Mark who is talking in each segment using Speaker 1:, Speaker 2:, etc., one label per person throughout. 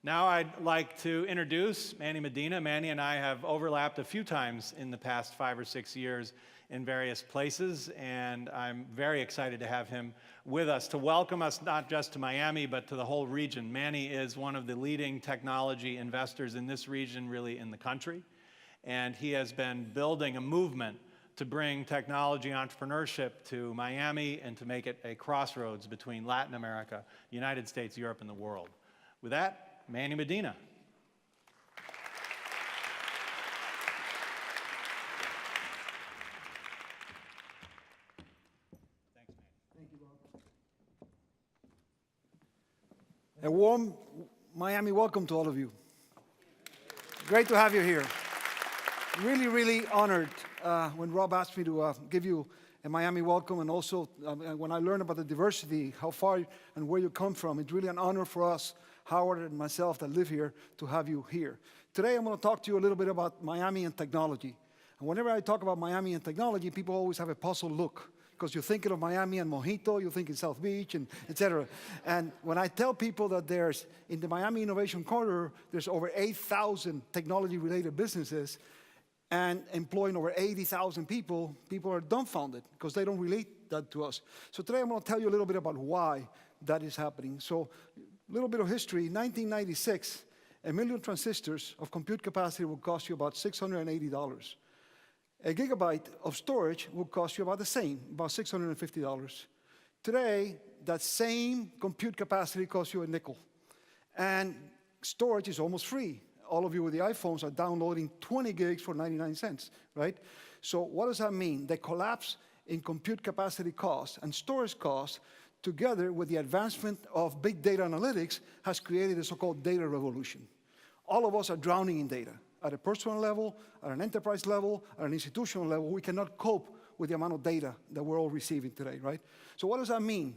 Speaker 1: Now I'd like to introduce Manny Medina. Manny and I have overlapped a few times in the past 5 or 6 years in various places, and I'm very excited to have him with us to welcome us not just to Miami, but to the whole region. Manny is one of the leading technology investors in this region, really in the country, and he has been building a movement to bring technology entrepreneurship to Miami and to make it a crossroads between Latin America, United States, Europe, and the world. With that, Manny Medina. Thanks, Manny.
Speaker 2: Thank you, Bob. A warm Miami welcome to all of you. Great to have you here. Really, really honored when Rob asked me to give you a Miami welcome, and also when I learned about the diversity, how far and where you come from. It's really an honor for us, Howard and myself that live here, to have you here. Today I'm going to talk to you a little bit about Miami and technology. And whenever I talk about Miami and technology, people always have a puzzled look, because you're thinking of Miami and Mojito, you're thinking South Beach, and et cetera. And when I tell people that there's, in the Miami Innovation Corridor, there's over 8,000 technology-related businesses, and employing over 80,000 people, people are dumbfounded because they don't relate that to us. So today I'm going to tell you a little bit about why that is happening. So a little bit of history. In 1996, 1 million transistors of compute capacity will cost you about $680. A gigabyte of storage will cost you about the same, about $650. Today, that same compute capacity costs you a nickel. And storage is almost free. All of you with the iPhones are downloading 20 gigs for 99 cents, right? So what does that mean? The collapse in compute capacity costs and storage costs, together with the advancement of big data analytics, has created a so-called data revolution. All of us are drowning in data. At a personal level, at an enterprise level, at an institutional level, we cannot cope with the amount of data that we're all receiving today, right? So what does that mean?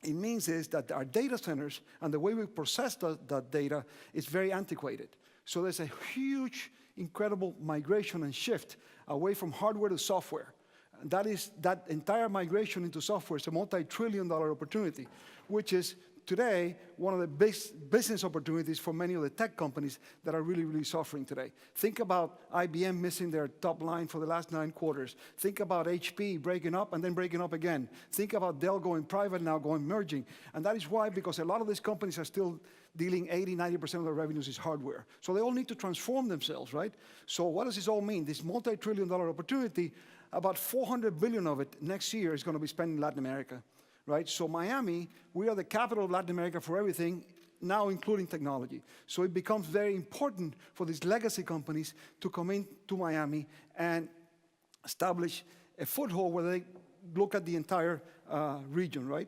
Speaker 2: It means is that our data centers and the way we process that data is very antiquated. So there's a huge, incredible migration and shift away from hardware to software. And that entire migration into software is a multi-trillion-dollar opportunity, which is today one of the big business opportunities for many of the tech companies that are really, really suffering today. Think about IBM missing their top line for the last 9 quarters. Think about HP breaking up and then breaking up again. Think about Dell going private now, going merging. And that is why, because a lot of these companies are still dealing 80–90% of their revenues is hardware. So they all need to transform themselves, right? So what does this all mean? This multi-trillion-dollar opportunity, about $400 billion of it next year is going to be spent in Latin America. Right? So Miami, we are the capital of Latin America for everything, now including technology. So it becomes very important for these legacy companies to come into Miami and establish a foothold where they look at the entire region, right?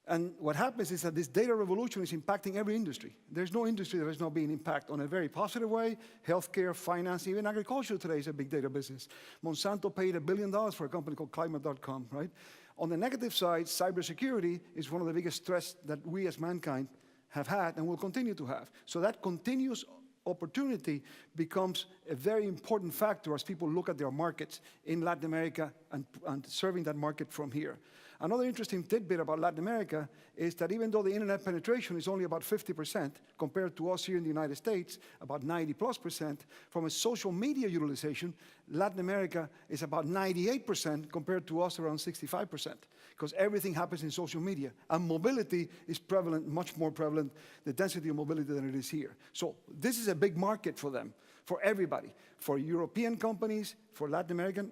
Speaker 2: And what happens is that this data revolution is impacting every industry. There's no industry that is not being impacted on a very positive way. Healthcare, finance, even agriculture today is a big data business. Monsanto paid $1 billion for a company called Climate.com, right? On the negative side, cybersecurity is one of the biggest threats that we as mankind have had and will continue to have. So that continuous opportunity becomes a very important factor as people look at their markets in Latin America and serving that market from here. Another interesting tidbit about Latin America is that even though the internet penetration is only about 50% compared to us here in the United States, about 90+%, from a social media utilization, Latin America is about 98% compared to us around 65%, because everything happens in social media. And mobility is prevalent, much more prevalent, the density of mobility than it is here. So this is a big market for them, for everybody, for European companies, for Latin American,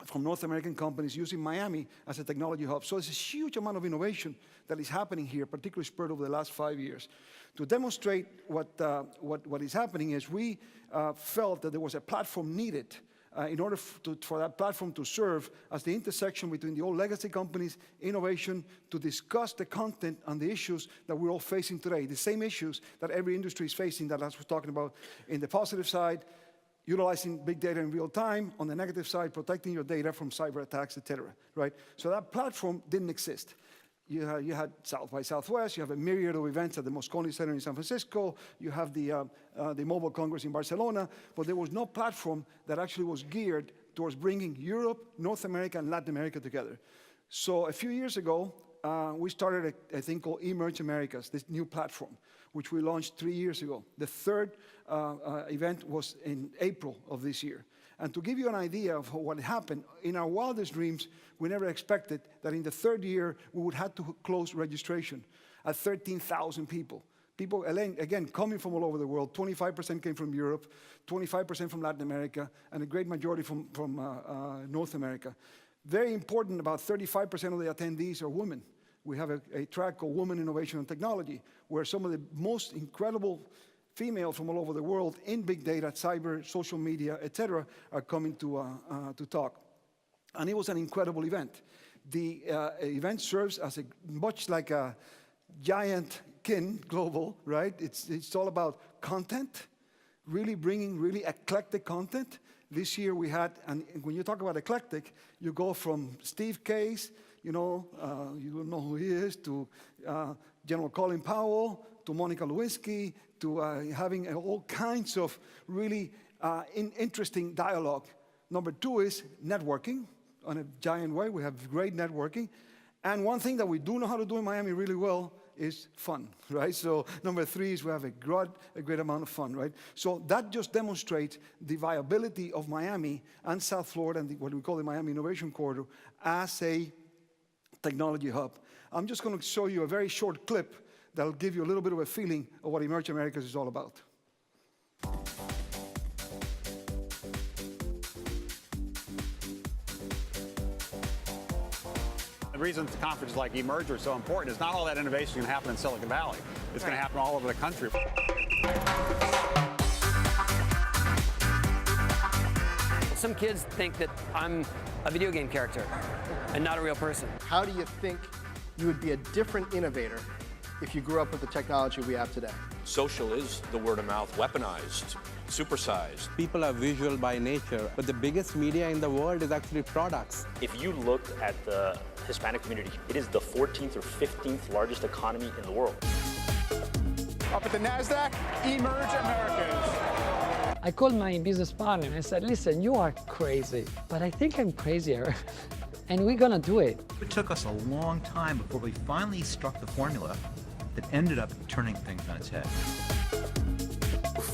Speaker 2: from North American companies using Miami as a technology hub. So there's a huge amount of innovation that is happening here, particularly spurred over the last 5 years. To demonstrate what is happening is we felt that there was a platform needed in order for that platform to serve as the intersection between the old legacy companies, innovation, to discuss the content and the issues that we're all facing today, the same issues that every industry is facing that I was talking about in the positive side, utilizing big data in real time, on the negative side, protecting your data from cyber attacks, et cetera, right? So that platform didn't exist. You had South by Southwest, you have a myriad of events at the Moscone Center in San Francisco, you have the Mobile Congress in Barcelona, but there was no platform that actually was geared towards bringing Europe, North America, and Latin America together. So a few years ago, we started a thing called Emerge Americas, this new platform, which we launched 3 years ago. The third event was in April of this year. And to give you an idea of what happened, in our wildest dreams, we never expected that in the third year, we would have to close registration at 13,000 people. People, again, coming from all over the world. 25% came from Europe, 25% from Latin America, and a great majority from North America. Very important, about 35% of the attendees are women. We have a track called Women, Innovation, and Technology, where some of the most incredible females from all over the world in big data, cyber, social media, etc., are coming to talk. And it was an incredible event. The event serves as much like a giant kin global, right? It's all about content, really bringing really eclectic content. This year we had, and when you talk about eclectic, you go from Steve Case, you don't know who he is, to General Colin Powell, to Monica Lewinsky, to having all kinds of really interesting dialogue. Number two is networking on a giant way. We have great networking. And one thing that we do know how to do in Miami really well is fun, right? So number three is we have a great amount of fun, right? So that just demonstrates the viability of Miami and South Florida and what we call the Miami Innovation Corridor as a technology hub. I'm just going to show you a very short clip that'll give you a little bit of a feeling of what Emerge Americas is all about.
Speaker 3: The reason conferences like Emerge are so important is not all that innovation can happen in Silicon Valley. It's going to happen all over the country.
Speaker 4: Some kids think that I'm a video game character and not a real person.
Speaker 5: How do you think you would be a different innovator if you grew up with the technology we have today?
Speaker 6: Social is the word of mouth, weaponized, supersized.
Speaker 7: People are visual by nature, but the biggest media in the world is actually products.
Speaker 8: If you looked at the Hispanic community, it is the 14th or 15th largest economy in the world.
Speaker 9: Up at the NASDAQ, Emerge Americas.
Speaker 10: I called my business partner and I said, listen, you are crazy, but I think I'm crazier, and we're gonna do it.
Speaker 11: It took us a long time before we finally struck the formula that ended up turning things on its head.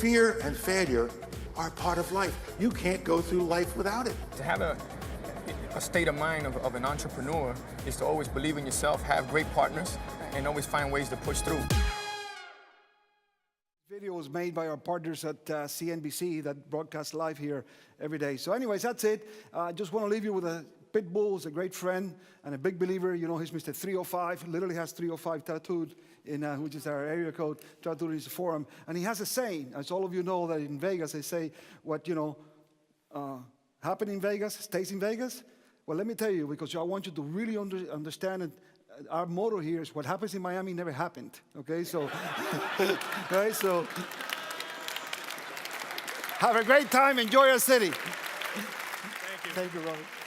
Speaker 12: Fear and failure are part of life. You can't go through life without it.
Speaker 9: To have a state of mind of an entrepreneur is to always believe in yourself, have great partners, and always find ways to push through.
Speaker 2: Video was made by our partners at CNBC that broadcast live here every day. So anyways, that's it. I just want to leave you with a Pitbull. Is a great friend and a big believer. You know, he's Mr. 305. Literally has 305 tattooed, which is our area code, tattooed in his forearm. And he has a saying, as all of you know, that in Vegas they say, what, happened in Vegas stays in Vegas. Well, let me tell you, because I want you to really understand it. Our motto here is what happens in Miami never happened, okay? So, right, so have a great time, enjoy our city.
Speaker 1: Thank you.
Speaker 2: Thank you, Robert.